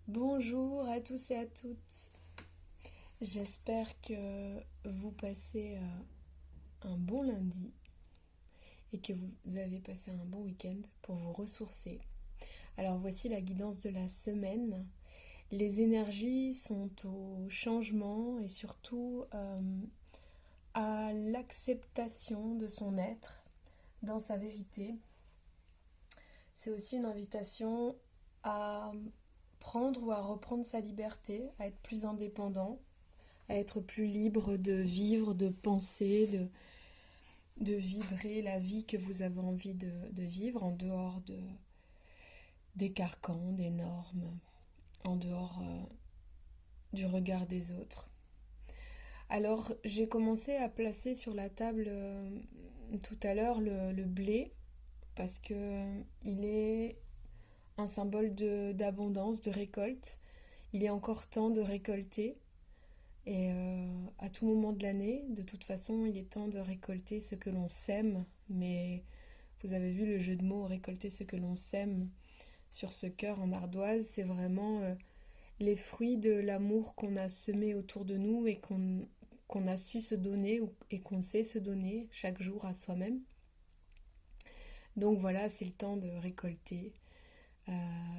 Bonjour à tous et à toutes. J'espère que vous passez un bon lundi et que vous avez passé un bon week-end pour vous ressourcer. Alors voici la guidance de la semaine. Les énergies sont au changement et surtout à l'acceptation de son être dans sa vérité. C'est aussi une invitation à prendre ou à reprendre sa liberté, à être plus indépendant, à être plus libre de vivre, de penser, de vibrer la vie que vous avez envie de vivre en dehors des carcans, des normes, en dehors du regard des autres. Alors j'ai commencé à placer sur la table tout à l'heure le blé parce que il est un symbole d'abondance, de récolte. Il est encore temps de récolter. Et à tout moment de l'année, de toute façon, il est temps de récolter ce que l'on sème. Mais vous avez vu le jeu de mots, récolter ce que l'on sème sur ce cœur en ardoise, c'est vraiment les fruits de l'amour qu'on a semé autour de nous et qu'on a su se donner et qu'on sait se donner chaque jour à soi-même. Donc voilà, c'est le temps de récolter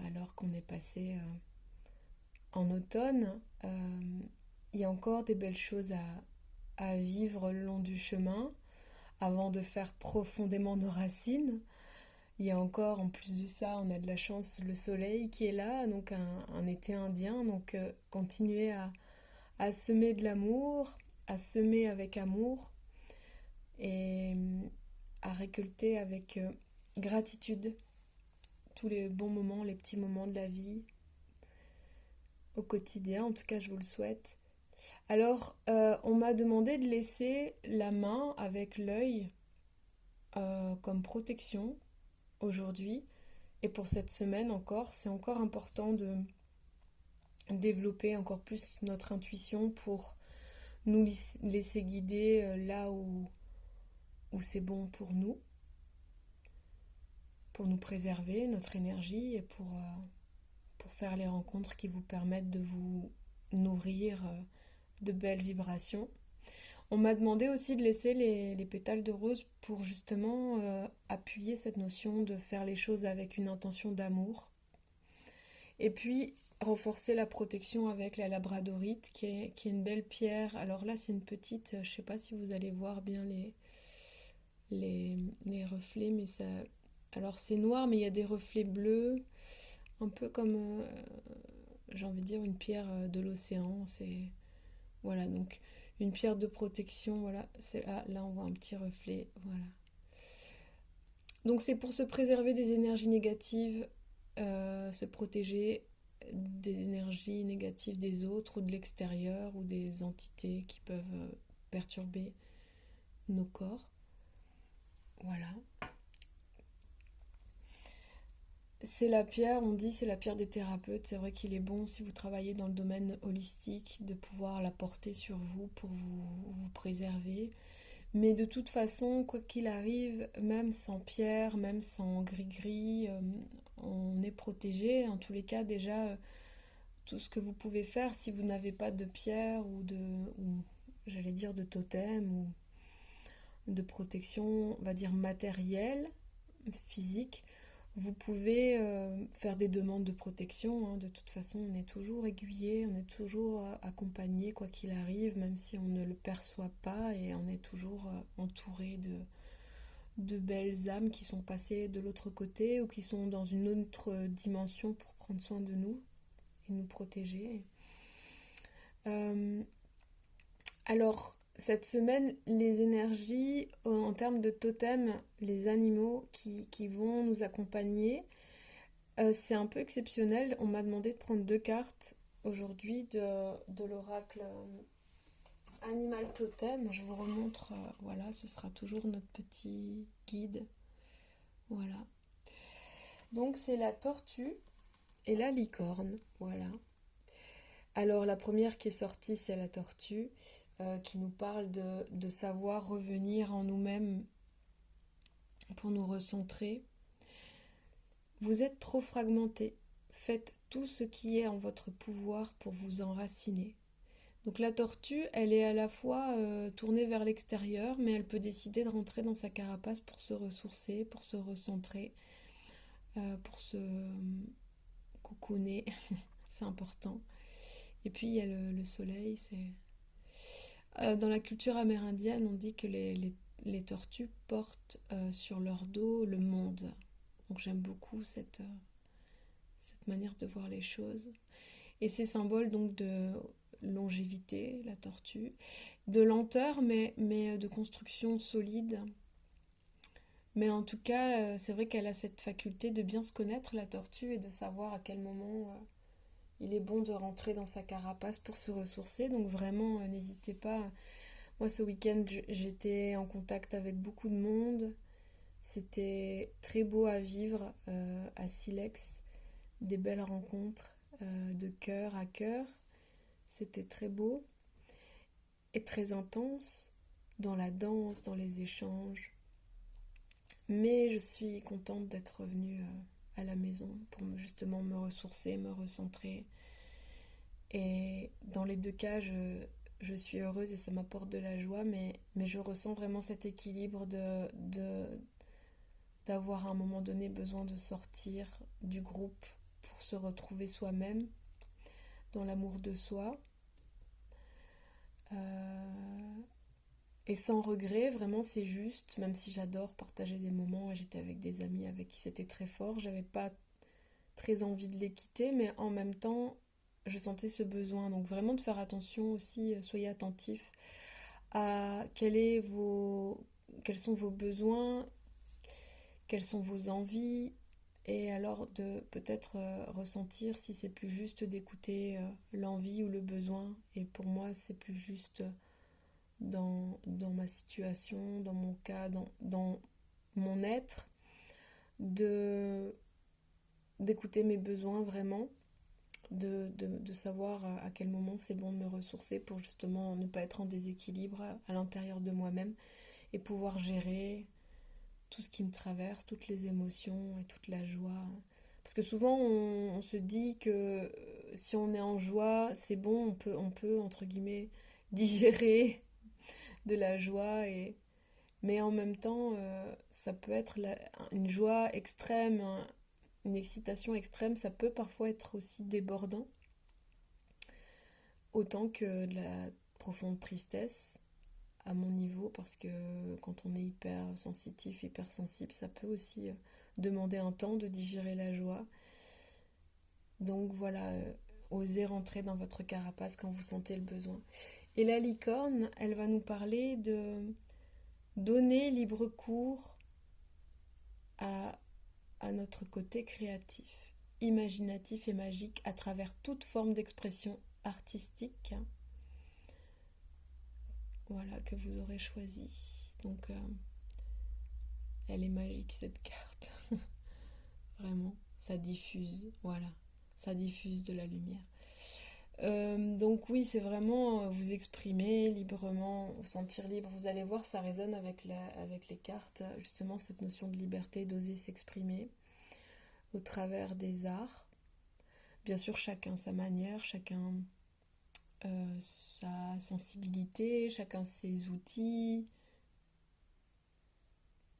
alors qu'on est passé en automne. Il y a encore des belles choses à vivre le long du chemin avant de faire profondément nos racines. Il y a encore, en plus de ça, on a de la chance, le soleil qui est là, donc un été indien. Donc continuer à semer de l'amour, à semer avec amour et à récolter avec gratitude tous les bons moments, les petits moments de la vie au quotidien. En tout cas, je vous le souhaite. Alors, on m'a demandé de laisser la main avec l'œil comme protection aujourd'hui. Et pour cette semaine encore, c'est encore important de développer encore plus notre intuition pour nous laisser guider là où c'est bon pour nous préserver notre énergie et pour faire les rencontres qui vous permettent de vous nourrir de belles vibrations. On m'a demandé aussi de laisser les pétales de rose pour justement appuyer cette notion de faire les choses avec une intention d'amour. Et puis renforcer la protection avec la labradorite qui est une belle pierre. Alors là c'est une petite, je ne sais pas si vous allez voir bien les reflets, mais ça... Alors c'est noir mais il y a des reflets bleus, un peu comme, j'ai envie de dire, une pierre de l'océan. C'est... Voilà, donc une pierre de protection, voilà, c'est là on voit un petit reflet, voilà. Donc c'est pour se préserver des énergies négatives, se protéger des énergies négatives des autres ou de l'extérieur ou des entités qui peuvent perturber nos corps. Voilà. C'est la pierre, on dit c'est la pierre des thérapeutes. C'est vrai qu'il est bon si vous travaillez dans le domaine holistique de pouvoir la porter sur vous pour vous préserver. Mais de toute façon, quoi qu'il arrive, même sans pierre, même sans gris-gris, on est protégé. En tous les cas, déjà, tout ce que vous pouvez faire si vous n'avez pas de pierre ou j'allais dire de totem ou de protection, on va dire matérielle, physique, vous pouvez faire des demandes de protection. Hein. De toute façon, on est toujours aiguillé, on est toujours accompagné, quoi qu'il arrive, même si on ne le perçoit pas, et on est toujours entouré de belles âmes qui sont passées de l'autre côté ou qui sont dans une autre dimension pour prendre soin de nous et nous protéger. Euh, alors, cette semaine, les énergies, en termes de totem, les animaux qui vont nous accompagner, c'est un peu exceptionnel. On m'a demandé de prendre deux cartes aujourd'hui de l'oracle Animal Totem. Je vous remontre, voilà, ce sera toujours notre petit guide. Voilà. Donc c'est la tortue et la licorne. Voilà. Alors la première qui est sortie, c'est la tortue, qui nous parle de savoir revenir en nous-mêmes pour nous recentrer. Vous êtes trop fragmenté, faites tout ce qui est en votre pouvoir pour vous enraciner. Donc la tortue, elle est à la fois tournée vers l'extérieur, mais elle peut décider de rentrer dans sa carapace pour se ressourcer, pour se recentrer, pour se cocooner, c'est important. Et puis il y a le soleil, dans la culture amérindienne, on dit que les tortues portent sur leur dos le monde. Donc j'aime beaucoup cette manière de voir les choses. Et c'est symbole donc de longévité, la tortue, de lenteur, mais de construction solide. Mais en tout cas, c'est vrai qu'elle a cette faculté de bien se connaître, la tortue, et de savoir à quel moment il est bon de rentrer dans sa carapace pour se ressourcer. Donc vraiment, n'hésitez pas. Moi, ce week-end, j'étais en contact avec beaucoup de monde. C'était très beau à vivre à Silex. Des belles rencontres de cœur à cœur. C'était très beau et très intense dans la danse, dans les échanges. Mais je suis contente d'être revenue à la maison pour justement me ressourcer, me recentrer. Et dans les deux cas, je suis heureuse et ça m'apporte de la joie, mais je ressens vraiment cet équilibre d'avoir à un moment donné besoin de sortir du groupe pour se retrouver soi-même, dans l'amour de soi. Et sans regret, vraiment c'est juste, même si j'adore partager des moments et j'étais avec des amis avec qui c'était très fort, j'avais pas très envie de les quitter, mais en même temps je sentais ce besoin. Donc vraiment de faire attention aussi, soyez attentifs à quels sont vos besoins, quelles sont vos envies, et alors de peut-être ressentir si c'est plus juste d'écouter l'envie ou le besoin. Et pour moi c'est plus juste dans ma situation, dans mon cas, dans mon être, d'écouter mes besoins vraiment, de savoir à quel moment c'est bon de me ressourcer pour justement ne pas être en déséquilibre à l'intérieur de moi-même et pouvoir gérer tout ce qui me traverse, toutes les émotions et toute la joie. Parce que souvent on se dit que si on est en joie, c'est bon, on peut entre guillemets digérer de la joie, mais en même temps ça peut être une joie extrême, une excitation extrême, ça peut parfois être aussi débordant, autant que de la profonde tristesse à mon niveau, parce que quand on est hyper sensitif, hyper sensible, ça peut aussi demander un temps de digérer la joie. Donc voilà, osez rentrer dans votre carapace quand vous sentez le besoin. Et la licorne, elle va nous parler de donner libre cours à notre côté créatif, imaginatif et magique à travers toute forme d'expression artistique, voilà, que vous aurez choisi. Donc elle est magique cette carte. Vraiment, ça diffuse, voilà, ça diffuse de la lumière. Donc oui, c'est vraiment vous exprimer librement, vous sentir libre. Vous allez voir, ça résonne avec les cartes, justement cette notion de liberté, d'oser s'exprimer au travers des arts. Bien sûr, chacun sa manière, chacun sa sensibilité, chacun ses outils.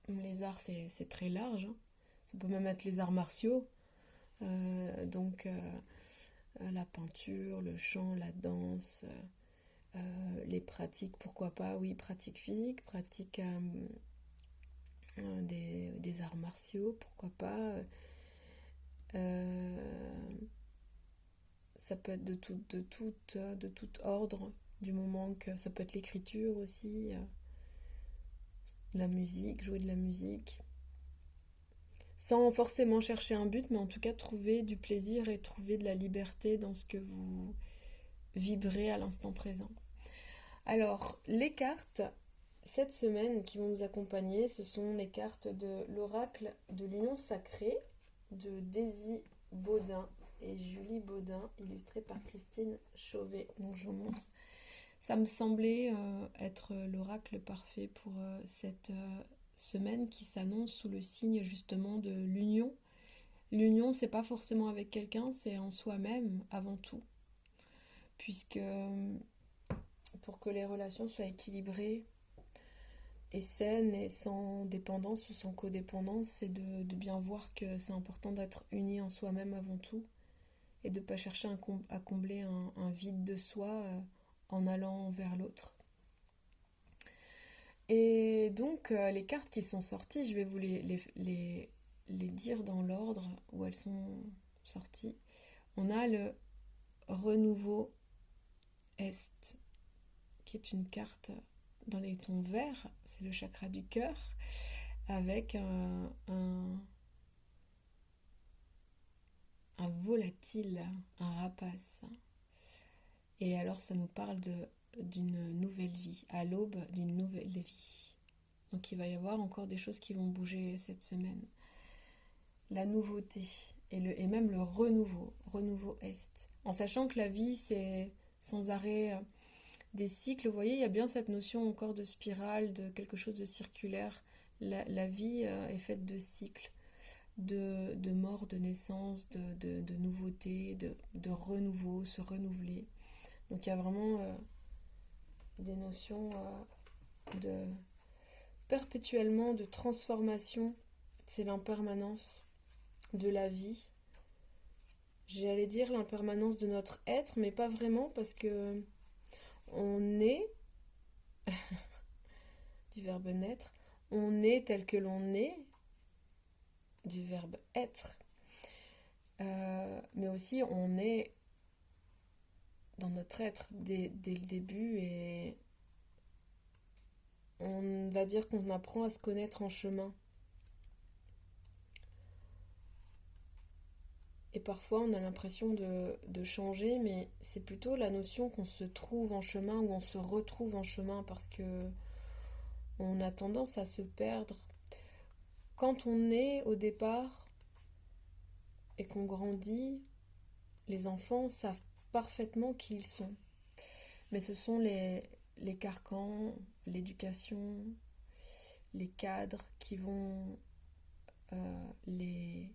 Les arts, c'est très large, hein. Ça peut même être les arts martiaux. Donc la peinture, le chant, la danse, les pratiques, pourquoi pas, oui, pratiques physiques, pratiques des arts martiaux, pourquoi pas. Ça peut être de tout ordre, du moment que ça peut être l'écriture aussi, la musique, jouer de la musique, sans forcément chercher un but, mais en tout cas trouver du plaisir et trouver de la liberté dans ce que vous vibrez à l'instant présent. Alors, les cartes, cette semaine qui vont nous accompagner, ce sont les cartes de l'oracle de l'Union Sacrée de Daisy Baudin et Julie Baudin, illustrée par Christine Chauvet. Donc je vous montre. Ça me semblait être l'oracle parfait pour cette semaine qui s'annonce sous le signe justement de l'union L'union, c'est pas forcément avec quelqu'un, c'est en soi-même avant tout. Puisque pour que les relations soient équilibrées et saines et sans dépendance ou sans codépendance, c'est de bien voir que c'est important d'être uni en soi-même avant tout et de ne pas chercher à combler un vide de soi en allant vers l'autre. Et donc, les cartes qui sont sorties, je vais vous les dire dans l'ordre où elles sont sorties. On a le renouveau Est, qui est une carte dans les tons verts, c'est le chakra du cœur, avec un volatile, un rapace. Et alors ça nous parle d'une nouvelle vie, à l'aube d'une nouvelle vie. Donc il va y avoir encore des choses qui vont bouger cette semaine. La nouveauté et même le renouveau Est. En sachant que la vie c'est sans arrêt des cycles, vous voyez, il y a bien cette notion encore de spirale, de quelque chose de circulaire. La vie est faite de cycles, de mort, de naissance, de nouveauté, de renouveau, se renouveler. Donc il y a vraiment des notions de perpétuellement de transformation. C'est l'impermanence de la vie. J'allais dire l'impermanence de notre être, mais pas vraiment parce que on est, du verbe naître, on est tel que l'on est, du verbe être. Mais aussi on est dans notre être dès le début et on va dire qu'on apprend à se connaître en chemin. Et parfois on a l'impression de changer, mais c'est plutôt la notion qu'on se trouve en chemin ou on se retrouve en chemin parce que on a tendance à se perdre. Quand on est au départ et qu'on grandit, les enfants savent parfaitement qui ils sont. Mais ce sont les carcans, l'éducation, les cadres qui vont les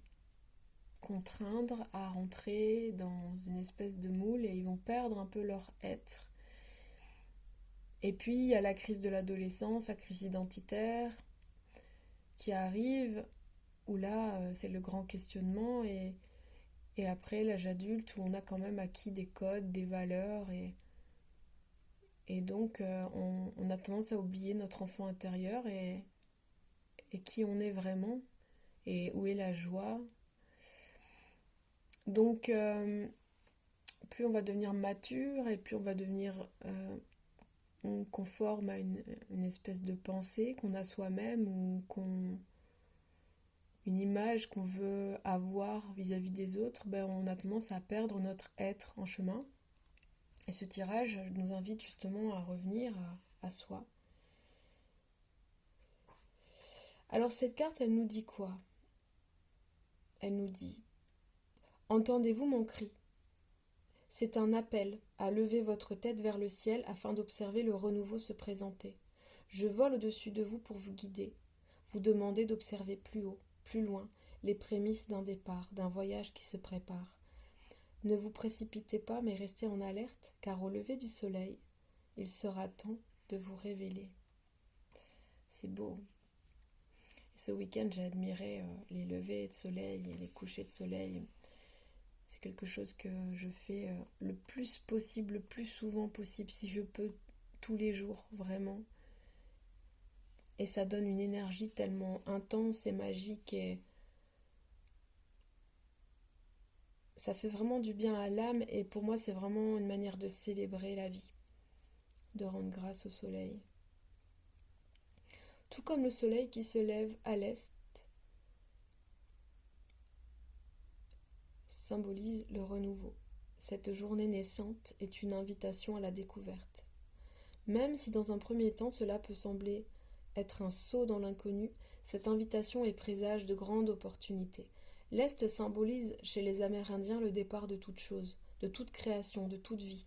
contraindre à rentrer dans une espèce de moule et ils vont perdre un peu leur être. Et puis il y a la crise de l'adolescence, la crise identitaire qui arrive, où là c'est le grand questionnement et après l'âge adulte où on a quand même acquis des codes, des valeurs et donc on a tendance à oublier notre enfant intérieur et qui on est vraiment et où est la joie. Donc plus on va devenir mature et plus on va devenir conforme à une espèce de pensée qu'on a soi-même ou une image qu'on veut avoir vis-à-vis des autres, ben on a tendance à perdre notre être en chemin. Et ce tirage nous invite justement à revenir à soi. Alors cette carte, elle nous dit quoi? Elle nous dit: entendez-vous mon cri? C'est un appel à lever votre tête vers le ciel afin d'observer le renouveau se présenter. Je vole au-dessus de vous pour vous guider, vous demander d'observer plus haut, plus loin, les prémices d'un départ, d'un voyage qui se prépare. Ne vous précipitez pas, mais restez en alerte, car au lever du soleil, il sera temps de vous révéler. C'est beau. Et ce week-end, j'ai admiré les levées de soleil et les couchers de soleil. C'est quelque chose que je fais le plus possible, le plus souvent possible, si je peux, tous les jours, vraiment. Et ça donne une énergie tellement intense et magique et ça fait vraiment du bien à l'âme et pour moi c'est vraiment une manière de célébrer la vie, de rendre grâce au soleil. Tout comme le soleil qui se lève à l'est symbolise le renouveau. Cette journée naissante est une invitation à la découverte. Même si dans un premier temps cela peut sembler être un saut dans l'inconnu, cette invitation est présage de grandes opportunités. L'Est symbolise chez les Amérindiens le départ de toute chose, de toute création, de toute vie.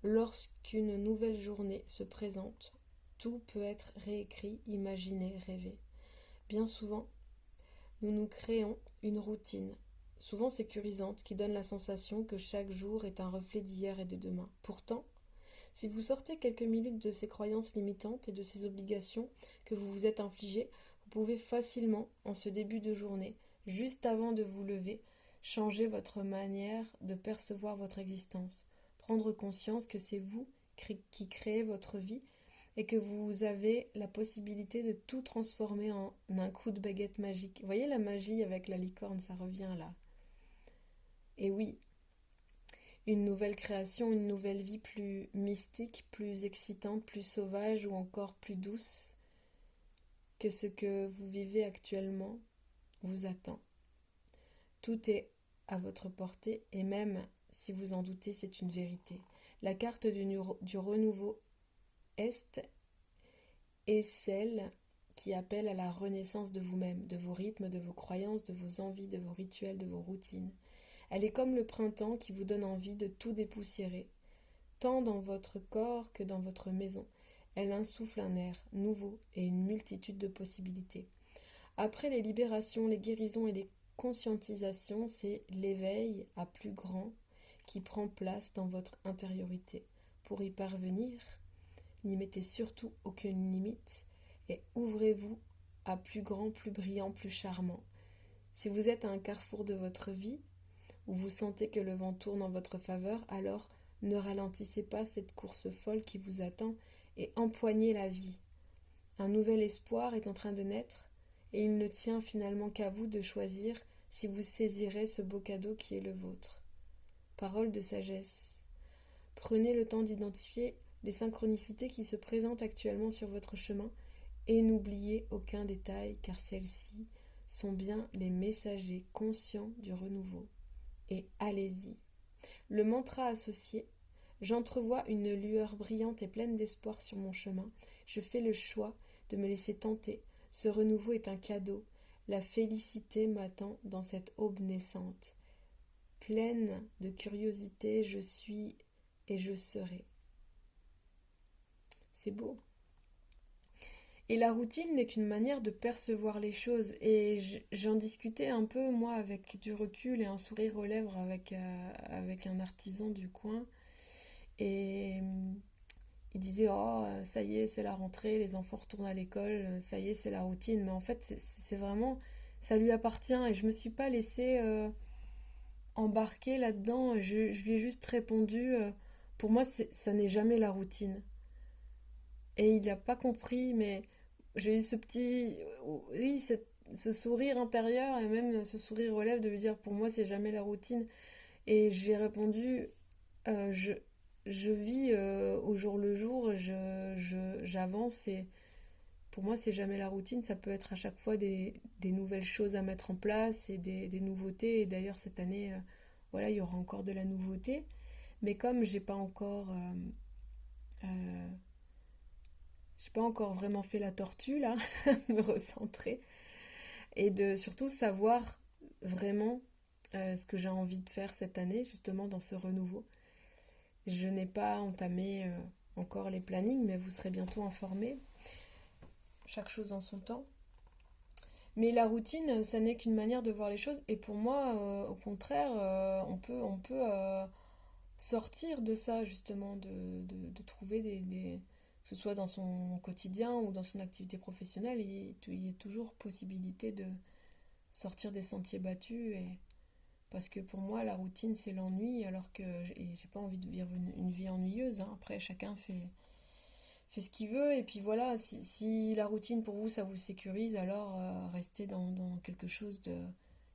Lorsqu'une nouvelle journée se présente, tout peut être réécrit, imaginé, rêvé. Bien souvent, nous nous créons une routine, souvent sécurisante, qui donne la sensation que chaque jour est un reflet d'hier et de demain. Pourtant, si vous sortez quelques minutes de ces croyances limitantes et de ces obligations que vous vous êtes infligées, vous pouvez facilement, en ce début de journée, juste avant de vous lever, changer votre manière de percevoir votre existence, prendre conscience que c'est vous qui créez votre vie et que vous avez la possibilité de tout transformer en un coup de baguette magique. Vous voyez la magie avec la licorne, ça revient là. Et oui, une nouvelle création, une nouvelle vie plus mystique, plus excitante, plus sauvage ou encore plus douce que ce que vous vivez actuellement vous attend. Tout est à votre portée et même si vous en doutez, c'est une vérité. La carte du renouveau Est est celle qui appelle à la renaissance de vous-même, de vos rythmes, de vos croyances, de vos envies, de vos rituels, de vos routines. Elle est comme le printemps qui vous donne envie de tout dépoussiérer, tant dans votre corps que dans votre maison. Elle insuffle un air nouveau et une multitude de possibilités. Après les libérations, les guérisons et les conscientisations, c'est l'éveil à plus grand qui prend place dans votre intériorité. Pour y parvenir, n'y mettez surtout aucune limite et ouvrez-vous à plus grand, plus brillant, plus charmant. Si vous êtes à un carrefour de votre vie, où vous sentez que le vent tourne en votre faveur, alors ne ralentissez pas cette course folle qui vous attend et empoignez la vie. Un nouvel espoir est en train de naître et il ne tient finalement qu'à vous de choisir si vous saisirez ce beau cadeau qui est le vôtre. Parole de sagesse. Prenez le temps d'identifier les synchronicités qui se présentent actuellement sur votre chemin et n'oubliez aucun détail car celles-ci sont bien les messagers conscients du renouveau. Et allez-y. Le mantra associé, j'entrevois une lueur brillante et pleine d'espoir sur mon chemin. Je fais le choix de me laisser tenter. Ce renouveau est un cadeau. La félicité m'attend dans cette aube naissante. Pleine de curiosité, je suis et je serai. C'est beau. Et la routine n'est qu'une manière de percevoir les choses. Et j'en discutais un peu, moi, avec du recul et un sourire aux lèvres avec un artisan du coin. Et il disait, oh, ça y est, c'est la rentrée, les enfants retournent à l'école, ça y est, c'est la routine. Mais en fait, c'est vraiment, ça lui appartient. Et je me suis pas laissée embarquer là-dedans. Je lui ai juste répondu, pour moi, ça n'est jamais la routine. Et il n'a pas compris, mais j'ai eu ce petit, oui, ce sourire intérieur et même ce sourire aux lèvres de lui dire pour moi c'est jamais la routine. Et j'ai répondu, euh, je, je vis au jour le jour, j'avance et pour moi c'est jamais la routine. Ça peut être à chaque fois des nouvelles choses à mettre en place et des nouveautés. Et d'ailleurs cette année, voilà, il y aura encore de la nouveauté. Mais comme euh, j'ai pas encore vraiment fait la tortue là, me recentrer et de surtout savoir vraiment ce que j'ai envie de faire cette année, justement dans ce renouveau. Je n'ai pas entamé encore les plannings, mais vous serez bientôt informés. Chaque chose en son temps. Mais la routine, ça n'est qu'une manière de voir les choses. Et pour moi, au contraire, on peut sortir de ça, justement, de trouver que ce soit dans son quotidien ou dans son activité professionnelle, il y a toujours possibilité de sortir des sentiers battus. Parce que pour moi, la routine, c'est l'ennui, alors que j'ai pas envie de vivre une vie ennuyeuse, hein. Après, chacun fait ce qu'il veut. Et puis voilà, si la routine pour vous, ça vous sécurise, alors restez dans quelque chose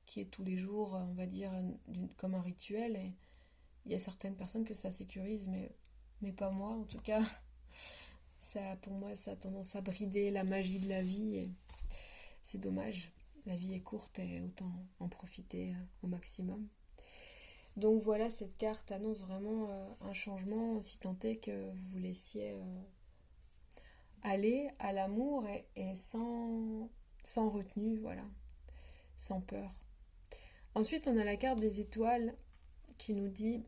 qui est tous les jours, on va dire, comme un rituel. Et il y a certaines personnes que ça sécurise, mais pas moi. En tout cas, ça, pour moi, ça a tendance à brider la magie de la vie. Et c'est dommage. La vie est courte et autant en profiter au maximum. Donc voilà, cette carte annonce vraiment un changement, si tant est que vous vous laissiez aller à l'amour et sans retenue, voilà, sans peur. Ensuite, on a la carte des étoiles qui nous dit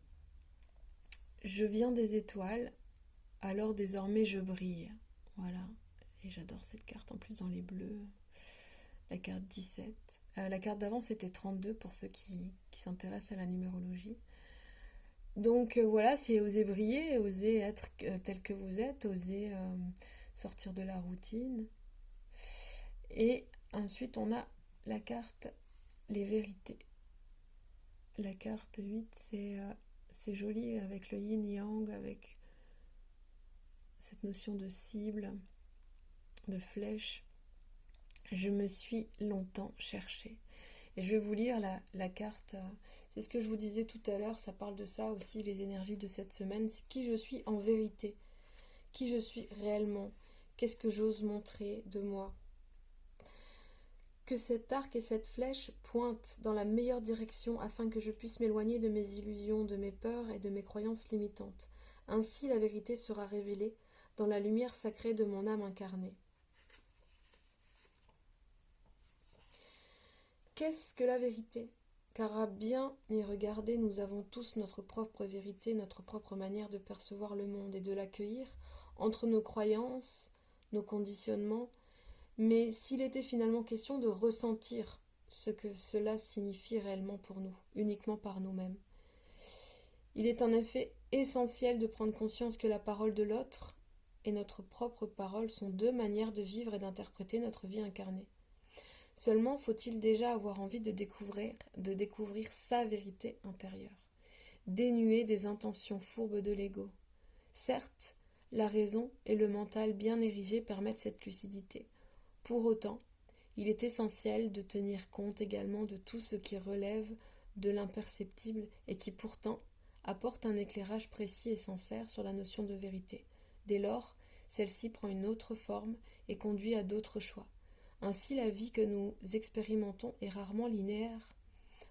je viens des étoiles, alors désormais je brille. Voilà. Et j'adore cette carte, en plus dans les bleus. La carte 17. La carte d'avant, c'était 32 pour ceux qui s'intéressent à la numérologie. Donc voilà, c'est oser briller, oser être tel que vous êtes, oser sortir de la routine. Et ensuite, on a la carte les vérités. La carte 8, c'est joli avec le yin-yang, avec cette notion de cible, de flèche. Je me suis longtemps cherchée. Et je vais vous lire la carte. C'est ce que je vous disais tout à l'heure, ça parle de ça aussi, les énergies de cette semaine. C'est qui je suis en vérité, qui je suis réellement, qu'est-ce que j'ose montrer de moi. Que cet arc et cette flèche pointent dans la meilleure direction afin que je puisse m'éloigner de mes illusions, de mes peurs et de mes croyances limitantes. Ainsi la vérité sera révélée dans la lumière sacrée de mon âme incarnée. Qu'est-ce que la vérité ? Car à bien y regarder, nous avons tous notre propre vérité, notre propre manière de percevoir le monde et de l'accueillir entre nos croyances, nos conditionnements. Mais s'il était finalement question de ressentir ce que cela signifie réellement pour nous, uniquement par nous-mêmes. Il est en effet essentiel de prendre conscience que la parole de l'autre et notre propre parole sont deux manières de vivre et d'interpréter notre vie incarnée. Seulement faut-il déjà avoir envie de découvrir sa vérité intérieure, dénuée des intentions fourbes de l'ego. Certes, la raison et le mental bien érigés permettent cette lucidité. Pour autant, il est essentiel de tenir compte également de tout ce qui relève de l'imperceptible et qui pourtant apporte un éclairage précis et sincère sur la notion de vérité. Dès lors, celle-ci prend une autre forme et conduit à d'autres choix. Ainsi, la vie que nous expérimentons est rarement linéaire,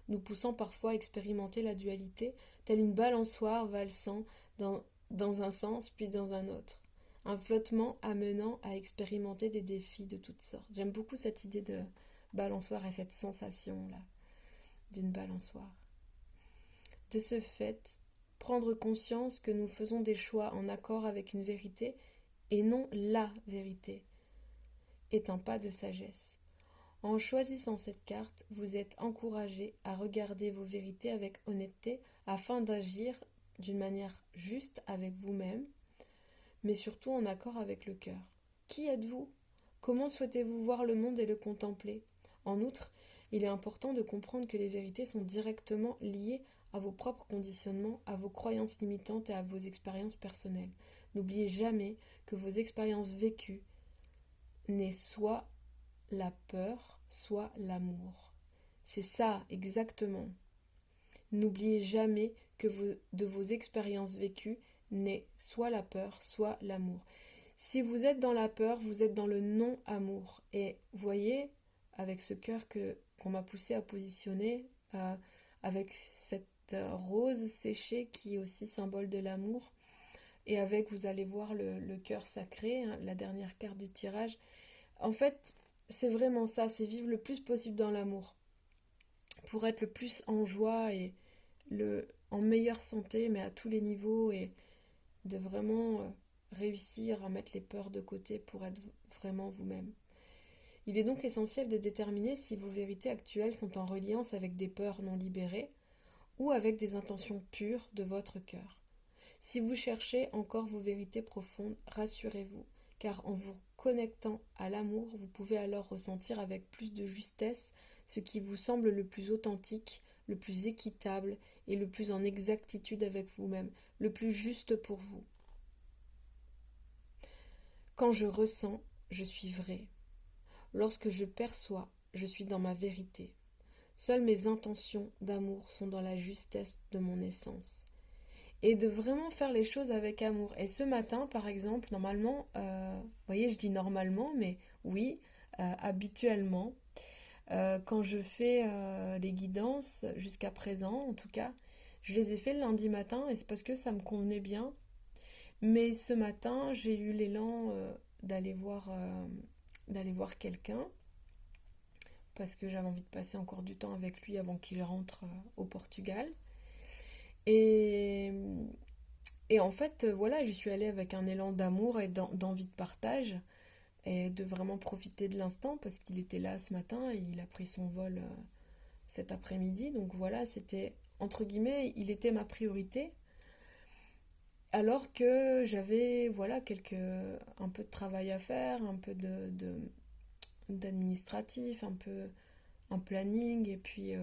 nous poussant parfois à expérimenter la dualité, telle une balançoire valsant dans un sens puis dans un autre. Un flottement amenant à expérimenter des défis de toutes sortes. J'aime beaucoup cette idée de balançoire et cette sensation-là d'une balançoire. De ce fait, prendre conscience que nous faisons des choix en accord avec une vérité et non la vérité est un pas de sagesse. En choisissant cette carte, vous êtes encouragé à regarder vos vérités avec honnêteté afin d'agir d'une manière juste avec vous-même, mais surtout en accord avec le cœur. Qui êtes-vous ? Comment souhaitez-vous voir le monde et le contempler ? En outre, il est important de comprendre que les vérités sont directement liées à vos propres conditionnements, à vos croyances limitantes et à vos expériences personnelles. N'oubliez jamais que vos expériences vécues naissent soit la peur, soit l'amour. C'est ça, exactement. N'oubliez jamais que de vos expériences vécues naît soit la peur, soit l'amour. Si vous êtes dans la peur, vous êtes dans le non-amour. Et voyez, avec ce cœur qu'on m'a poussé à positionner, avec cette rose séchée qui est aussi symbole de l'amour, et avec, vous allez voir le cœur sacré, hein, la dernière carte du tirage. En fait, c'est vraiment ça, c'est vivre le plus possible dans l'amour, pour être le plus en joie et en meilleure santé, mais à tous les niveaux, et de vraiment réussir à mettre les peurs de côté pour être vraiment vous-même. Il est donc essentiel de déterminer si vos vérités actuelles sont en reliance avec des peurs non libérées ou avec des intentions pures de votre cœur. Si vous cherchez encore vos vérités profondes, rassurez-vous, car en vous connectant à l'amour, vous pouvez alors ressentir avec plus de justesse ce qui vous semble le plus authentique, le plus équitable et le plus en exactitude avec vous-même, le plus juste pour vous. Quand je ressens, je suis vrai. Lorsque je perçois, je suis dans ma vérité. Seules mes intentions d'amour sont dans la justesse de mon essence. Et de vraiment faire les choses avec amour. Et ce matin, par exemple, normalement, vous voyez, je dis normalement, mais oui, habituellement, quand je fais les guidances, jusqu'à présent en tout cas, je les ai fait le lundi matin et c'est parce que ça me convenait bien. Mais ce matin, j'ai eu l'élan d'aller voir quelqu'un parce que j'avais envie de passer encore du temps avec lui avant qu'il rentre au Portugal. Et, et en fait, voilà, j'y suis allée avec un élan d'amour et d'envie de partage et de vraiment profiter de l'instant parce qu'il était là ce matin et il a pris son vol cet après-midi. Donc voilà, c'était, entre guillemets, il était ma priorité. Alors que j'avais, voilà, un peu de travail à faire, un peu d'administratif, un peu un planning, et puis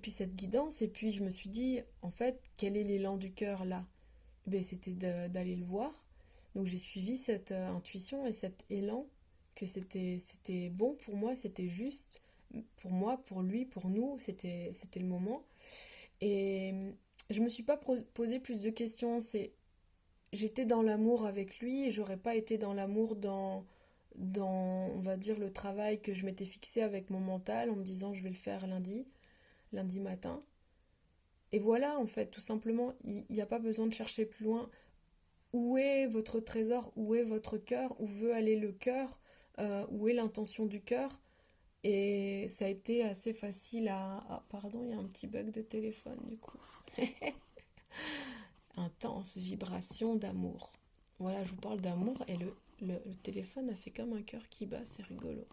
cette guidance. Et puis je me suis dit, en fait, quel est l'élan du cœur là? Ben, c'était d'aller le voir. Donc j'ai suivi cette intuition et cet élan que c'était bon pour moi, c'était juste pour moi, pour lui, pour nous, c'était le moment. Et je me suis pas posé plus de questions. J'étais dans l'amour avec lui et j'aurais pas été dans l'amour on va dire, le travail que je m'étais fixé avec mon mental en me disant je vais le faire lundi matin. Et voilà, en fait, tout simplement, il n'y a pas besoin de chercher plus loin. Où est votre trésor? Où est votre cœur? Où veut aller le cœur? Où est l'intention du cœur? Et ça a été assez facile à... Ah, pardon, il y a un petit bug de téléphone du coup. Intense vibration d'amour. Voilà, je vous parle d'amour et le téléphone a fait comme un cœur qui bat, c'est rigolo.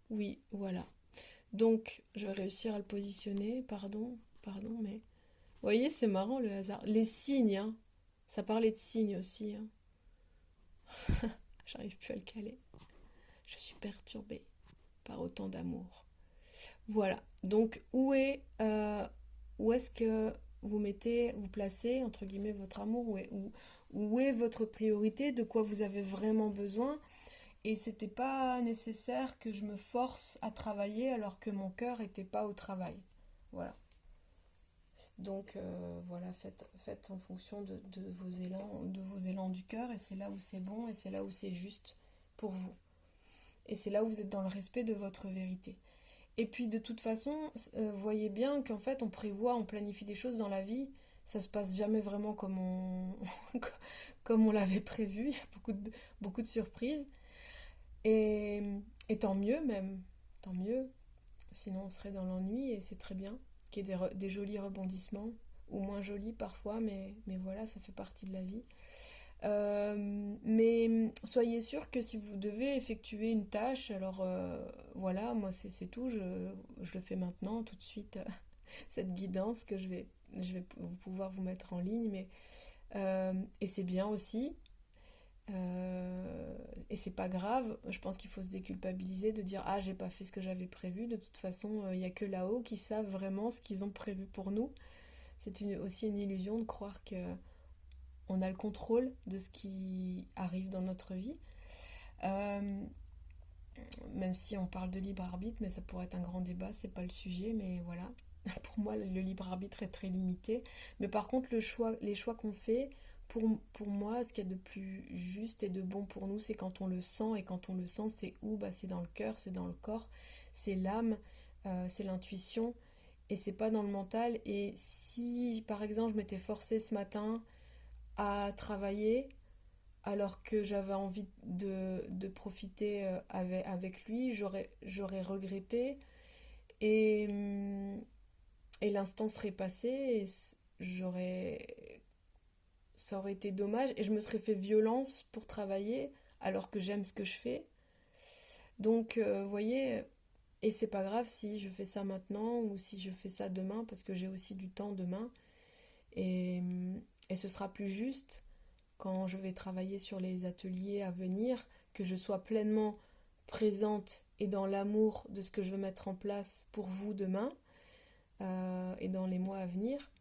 Oui, voilà. Donc, je vais réussir à le positionner. Pardon, mais... Vous voyez, c'est marrant le hasard. Les signes, hein. Ça parlait de signes aussi, hein. J'arrive plus à le caler. Je suis perturbée par autant d'amour. Voilà. Donc, où est-ce que vous placez, entre guillemets, votre amour? Où est votre priorité? De quoi vous avez vraiment besoin? Et c'était pas nécessaire que je me force à travailler alors que mon cœur était pas au travail. Voilà. Donc voilà, faites en fonction de vos élans du cœur, et c'est là où c'est bon, et c'est là où c'est juste pour vous. Et c'est là où vous êtes dans le respect de votre vérité. Et puis de toute façon, voyez bien qu'en fait on prévoit, on planifie des choses dans la vie, ça se passe jamais vraiment comme on l'avait prévu, il y a beaucoup de surprises. Et, et tant mieux même, tant mieux, sinon on serait dans l'ennui et c'est très bien qu'il y ait des jolis rebondissements, ou moins jolis parfois, mais voilà, ça fait partie de la vie. Mais soyez sûr que si vous devez effectuer une tâche, alors voilà, moi c'est tout, je le fais maintenant, tout de suite, cette guidance que je vais pouvoir vous mettre en ligne, et c'est bien aussi. Et c'est pas grave, je pense qu'il faut se déculpabiliser de dire ah j'ai pas fait ce que j'avais prévu, de toute façon il n'y a que là-haut qui savent vraiment ce qu'ils ont prévu pour nous. C'est aussi une illusion de croire que on a le contrôle de ce qui arrive dans notre vie. Euh, Même si on parle de libre arbitre, mais ça pourrait être un grand débat, c'est pas le sujet, mais voilà. Pour moi, le libre arbitre est très limité. Mais par contre, les choix qu'on fait, pour moi, ce qu'il y a de plus juste et de bon pour nous, c'est quand on le sent. Et quand on le sent, c'est où? Bah, c'est dans le cœur, c'est dans le corps, c'est l'âme, c'est l'intuition. Et c'est pas dans le mental. Et si, par exemple, je m'étais forcée ce matin à travailler, alors que j'avais envie de profiter avec lui, j'aurais regretté et, et l'instant serait passé et j'aurais, ça aurait été dommage et je me serais fait violence pour travailler alors que j'aime ce que je fais. Donc, vous voyez, et c'est pas grave si je fais ça maintenant ou si je fais ça demain parce que j'ai aussi du temps demain et, et ce sera plus juste quand je vais travailler sur les ateliers à venir, que je sois pleinement présente et dans l'amour de ce que je veux mettre en place pour vous demain et dans les mois à venir.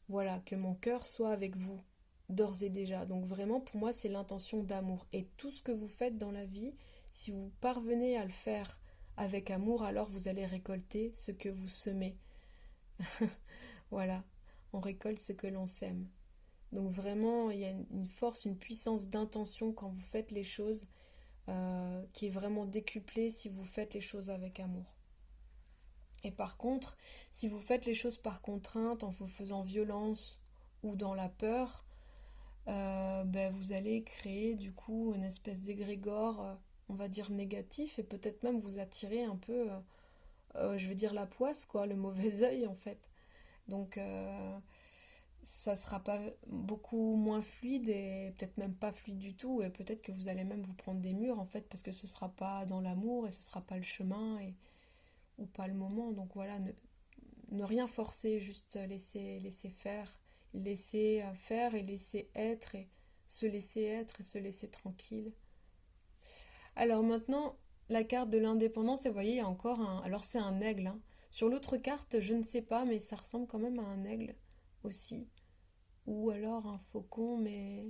Voilà, que mon cœur soit avec vous, d'ores et déjà. Donc vraiment, pour moi, c'est l'intention d'amour. Et tout ce que vous faites dans la vie, si vous parvenez à le faire avec amour, alors vous allez récolter ce que vous semez. Voilà, on récolte ce que l'on sème. Donc vraiment, il y a une force, une puissance d'intention quand vous faites les choses qui est vraiment décuplée si vous faites les choses avec amour. Et par contre, si vous faites les choses par contrainte, en vous faisant violence ou dans la peur, ben vous allez créer du coup une espèce d'égrégore, on va dire négatif, et peut-être même vous attirer un peu, je veux dire la poisse, quoi, le mauvais œil en fait. Donc ça sera pas beaucoup moins fluide et peut-être même pas fluide du tout et peut-être que vous allez même vous prendre des murs en fait parce que ce sera pas dans l'amour et ce sera pas le chemin ou pas le moment. Donc voilà, ne rien forcer, juste laisser faire et laisser être et se laisser tranquille. Alors maintenant, la carte de l'indépendance, et vous voyez, il y a encore un... Alors c'est un aigle, hein. Sur l'autre carte, je ne sais pas, mais ça ressemble quand même à un aigle aussi. Ou alors un faucon, mais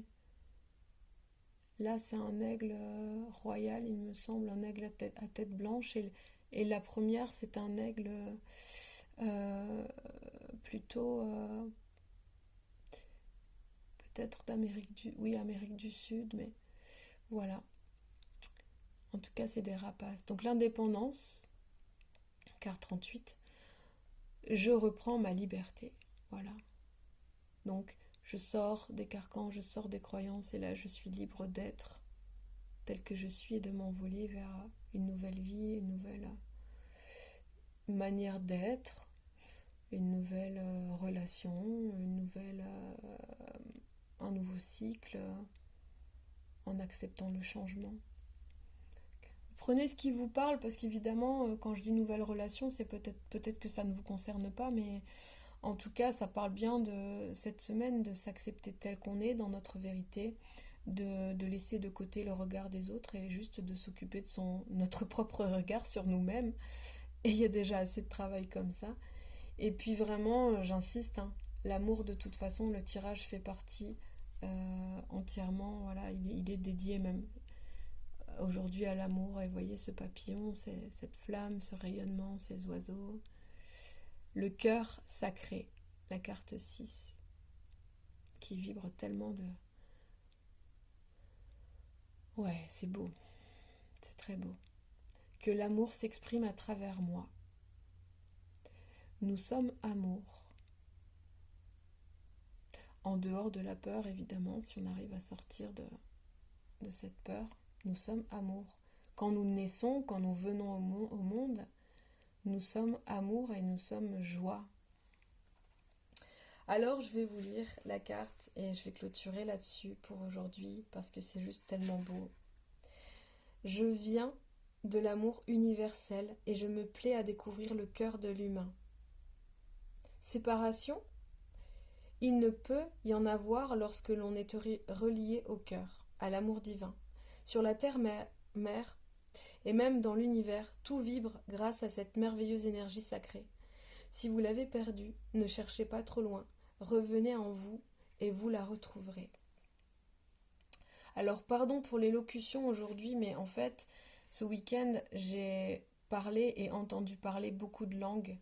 là c'est un aigle royal, il me semble, un aigle à tête blanche. Et la première, c'est un aigle euh, plutôt peut-être Oui, Amérique du Sud, mais voilà. En tout cas, c'est des rapaces. Donc l'indépendance, carte 38, je reprends ma liberté. Voilà. Donc je sors des carcans, je sors des croyances et là je suis libre d'être tel que je suis et de m'envoler vers une nouvelle vie, une nouvelle manière d'être, une nouvelle relation, un nouveau cycle en acceptant le changement. Prenez ce qui vous parle parce qu'évidemment quand je dis nouvelle relation c'est peut-être que ça ne vous concerne pas mais en tout cas ça parle bien de cette semaine de s'accepter tel qu'on est dans notre vérité, de laisser de côté le regard des autres et juste de s'occuper de notre propre regard sur nous-mêmes. Et il y a déjà assez de travail comme ça. Et puis vraiment, j'insiste, hein, l'amour de toute façon, le tirage fait partie entièrement, voilà, il est dédié même aujourd'hui à l'amour. Et vous voyez ce papillon, cette flamme, ce rayonnement, ces oiseaux. Le cœur sacré, la carte 6, qui vibre tellement de... Ouais, c'est beau, c'est très beau. Que l'amour s'exprime à travers moi. Nous sommes amour. En dehors de la peur, évidemment, si on arrive à sortir de cette peur, nous sommes amour. Quand nous naissons, quand nous venons au monde, nous sommes amour et nous sommes joie. Alors je vais vous lire la carte et je vais clôturer là-dessus pour aujourd'hui parce que c'est juste tellement beau. Je viens de l'amour universel et je me plais à découvrir le cœur de l'humain. Séparation? Il ne peut y en avoir lorsque l'on est relié au cœur, à l'amour divin. Sur la terre-mère, et même dans l'univers, tout vibre grâce à cette merveilleuse énergie sacrée. Si vous l'avez perdue, ne cherchez pas trop loin, revenez en vous et vous la retrouverez. Alors pardon pour l'élocution aujourd'hui, mais en fait, ce week-end, j'ai parlé et entendu parler beaucoup de langues,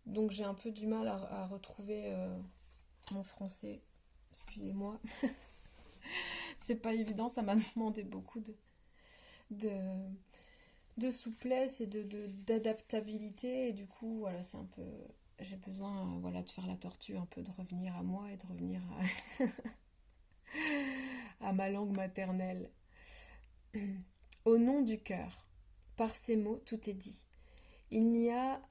donc j'ai un peu du mal à retrouver mon français. Excusez-moi, c'est pas évident, ça m'a demandé beaucoup de, de souplesse et d'adaptabilité, et du coup, voilà, c'est un peu... J'ai besoin voilà, de faire la tortue, un peu de revenir à moi et de revenir à ma langue maternelle. Au nom du cœur, par ces mots, tout est dit. Il n'y a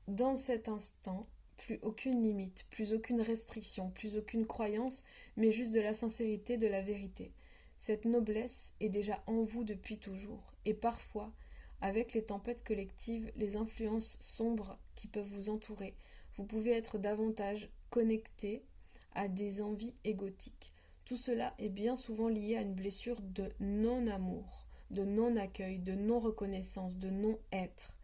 dans cet instant plus aucune limite, plus aucune restriction, plus aucune croyance, mais juste de la sincérité, de la vérité. Cette noblesse est déjà en vous depuis toujours, et parfois, avec les tempêtes collectives, les influences sombres qui peuvent vous entourer, vous pouvez être davantage connecté à des envies égotiques. Tout cela est bien souvent lié à une blessure de non-amour, de non-accueil, de non-reconnaissance, de non-être.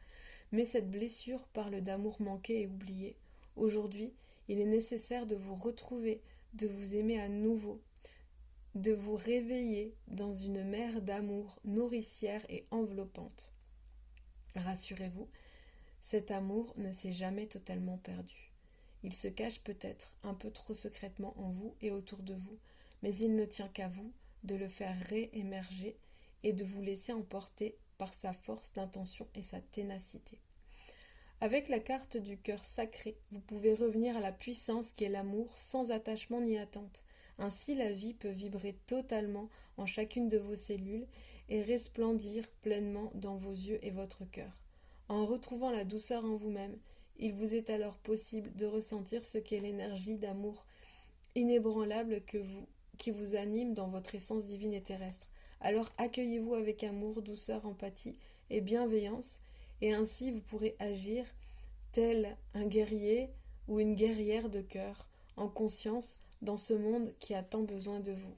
Mais cette blessure parle d'amour manqué et oublié. Aujourd'hui, il est nécessaire de vous retrouver, de vous aimer à nouveau, de vous réveiller dans une mer d'amour nourricière et enveloppante. Rassurez-vous, cet amour ne s'est jamais totalement perdu. Il se cache peut-être un peu trop secrètement en vous et autour de vous, mais il ne tient qu'à vous de le faire réémerger et de vous laisser emporter par sa force d'intention et sa ténacité. Avec la carte du cœur sacré, vous pouvez revenir à la puissance qui est l'amour sans attachement ni attente. Ainsi, la vie peut vibrer totalement en chacune de vos cellules et resplendir pleinement dans vos yeux et votre cœur. En retrouvant la douceur en vous-même, il vous est alors possible de ressentir ce qu'est l'énergie d'amour inébranlable qui vous anime dans votre essence divine et terrestre. Alors accueillez-vous avec amour, douceur, empathie et bienveillance, et ainsi vous pourrez agir tel un guerrier ou une guerrière de cœur, en conscience, dans ce monde qui a tant besoin de vous.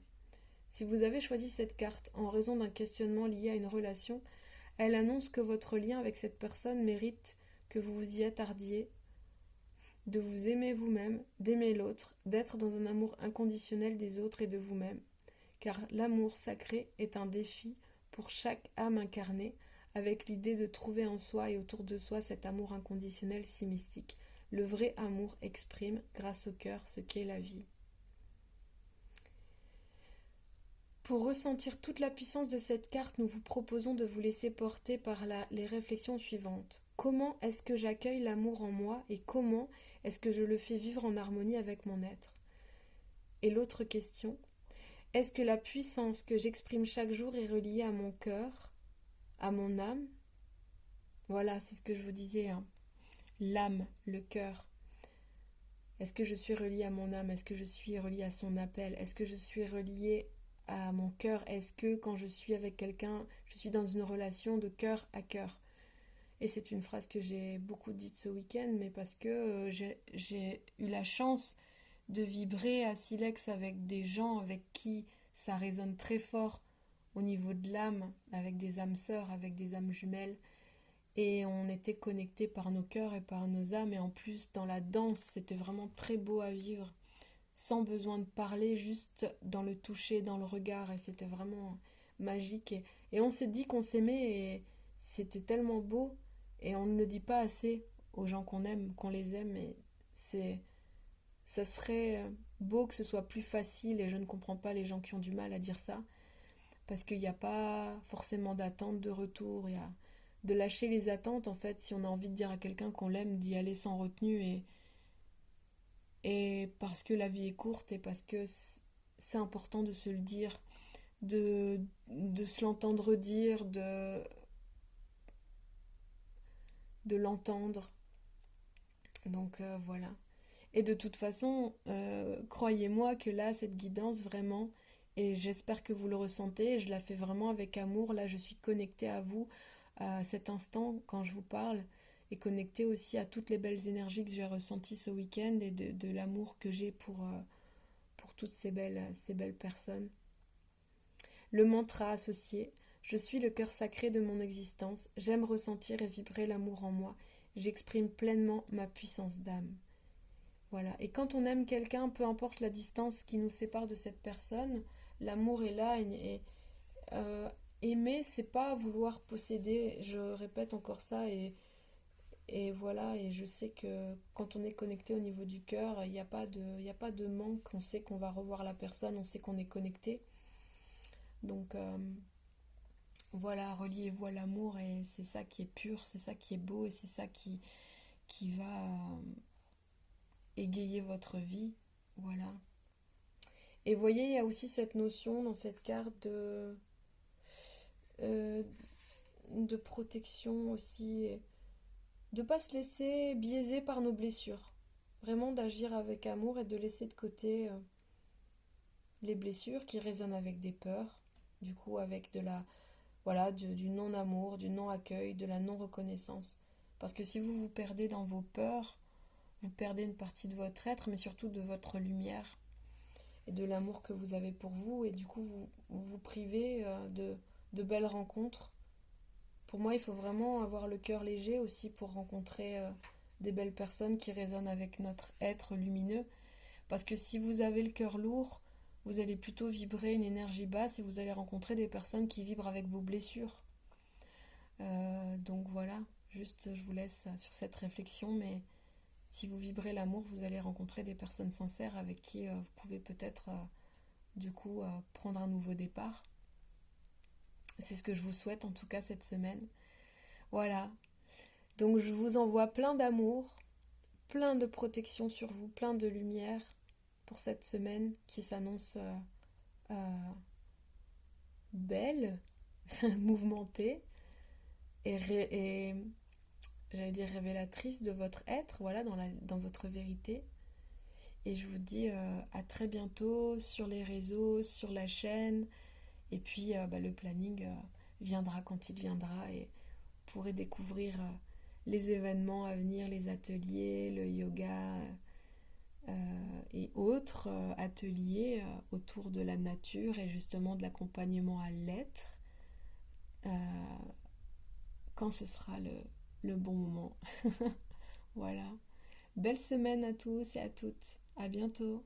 Si vous avez choisi cette carte en raison d'un questionnement lié à une relation, elle annonce que votre lien avec cette personne mérite que vous vous y attardiez, de vous aimer vous-même, d'aimer l'autre, d'être dans un amour inconditionnel des autres et de vous-même. Car l'amour sacré est un défi pour chaque âme incarnée, avec l'idée de trouver en soi et autour de soi cet amour inconditionnel si mystique. Le vrai amour exprime, grâce au cœur, ce qu'est la vie. Pour ressentir toute la puissance de cette carte, nous vous proposons de vous laisser porter par les réflexions suivantes. Comment est-ce que j'accueille l'amour en moi et comment est-ce que je le fais vivre en harmonie avec mon être? Et l'autre question, est-ce que la puissance que j'exprime chaque jour est reliée à mon cœur, à mon âme? Voilà, c'est ce que je vous disais, hein. L'âme, le cœur. Est-ce que je suis reliée à mon âme? Est-ce que je suis reliée à son appel? Est-ce que je suis reliée à mon cœur? Est-ce que quand je suis avec quelqu'un, je suis dans une relation de cœur à cœur? Et c'est une phrase que j'ai beaucoup dite ce week-end, mais parce que j'ai eu la chance de vibrer à Silex avec des gens avec qui ça résonne très fort au niveau de l'âme, avec des âmes sœurs, avec des âmes jumelles. Et on était connectés par nos cœurs et par nos âmes. Et en plus, dans la danse, c'était vraiment très beau à vivre, sans besoin de parler, juste dans le toucher, dans le regard. Et c'était vraiment magique. Et on s'est dit qu'on s'aimait et c'était tellement beau. Et on ne le dit pas assez aux gens qu'on aime, qu'on les aime. Et ça serait beau que ce soit plus facile. Et je ne comprends pas les gens qui ont du mal à dire ça. Parce qu'il n'y a pas forcément d'attente de retour. Il y a de lâcher les attentes, en fait, si on a envie de dire à quelqu'un qu'on l'aime, d'y aller sans retenue. Et parce que la vie est courte et parce que c'est important de se le dire, de se l'entendre dire, de l'entendre. Donc voilà. Et de toute façon, croyez-moi que là, cette guidance, vraiment, et j'espère que vous le ressentez, je la fais vraiment avec amour. Là, je suis connectée à vous à cet instant quand je vous parle, et connectée aussi à toutes les belles énergies que j'ai ressenties ce week-end et de l'amour que j'ai pour toutes ces belles personnes. Le mantra associé. Je suis le cœur sacré de mon existence. J'aime ressentir et vibrer l'amour en moi. J'exprime pleinement ma puissance d'âme. Voilà. Et quand on aime quelqu'un, peu importe la distance qui nous sépare de cette personne, l'amour est là. Aimer, c'est pas vouloir posséder. Je répète encore ça et voilà. Et je sais que quand on est connecté au niveau du cœur, il n'y a pas de manque. On sait qu'on va revoir la personne, on sait qu'on est connecté. Donc voilà, reliez-vous à l'amour et c'est ça qui est pur, c'est ça qui est beau et c'est ça qui va égayer votre vie. Voilà. Et voyez, il y a aussi cette notion dans cette carte euh, de protection aussi, de ne pas se laisser biaiser par nos blessures. Vraiment d'agir avec amour et de laisser de côté les blessures qui résonnent avec des peurs, du coup avec du non-amour, du non-accueil, de la non-reconnaissance. Parce que si vous vous perdez dans vos peurs, vous perdez une partie de votre être, mais surtout de votre lumière et de l'amour que vous avez pour vous, et du coup vous privez de belles rencontres. Pour moi, il faut vraiment avoir le cœur léger aussi pour rencontrer des belles personnes qui résonnent avec notre être lumineux. Parce que si vous avez le cœur lourd, vous allez plutôt vibrer une énergie basse et vous allez rencontrer des personnes qui vibrent avec vos blessures. Donc voilà, juste je vous laisse sur cette réflexion, mais si vous vibrez l'amour, vous allez rencontrer des personnes sincères avec qui vous pouvez peut-être prendre un nouveau départ. C'est ce que je vous souhaite en tout cas cette semaine. Voilà, donc je vous envoie plein d'amour, plein de protection sur vous, plein de lumière pour cette semaine qui s'annonce belle, mouvementée et j'allais dire révélatrice de votre être, voilà, dans votre vérité. Et je vous dis à très bientôt sur les réseaux, sur la chaîne. Et puis le planning viendra quand il viendra et vous pourrez découvrir les événements à venir, les ateliers, le yoga et autres ateliers autour de la nature et justement de l'accompagnement à l'être euh, quand ce sera le bon moment. Voilà. Belle semaine à tous et à toutes. À bientôt.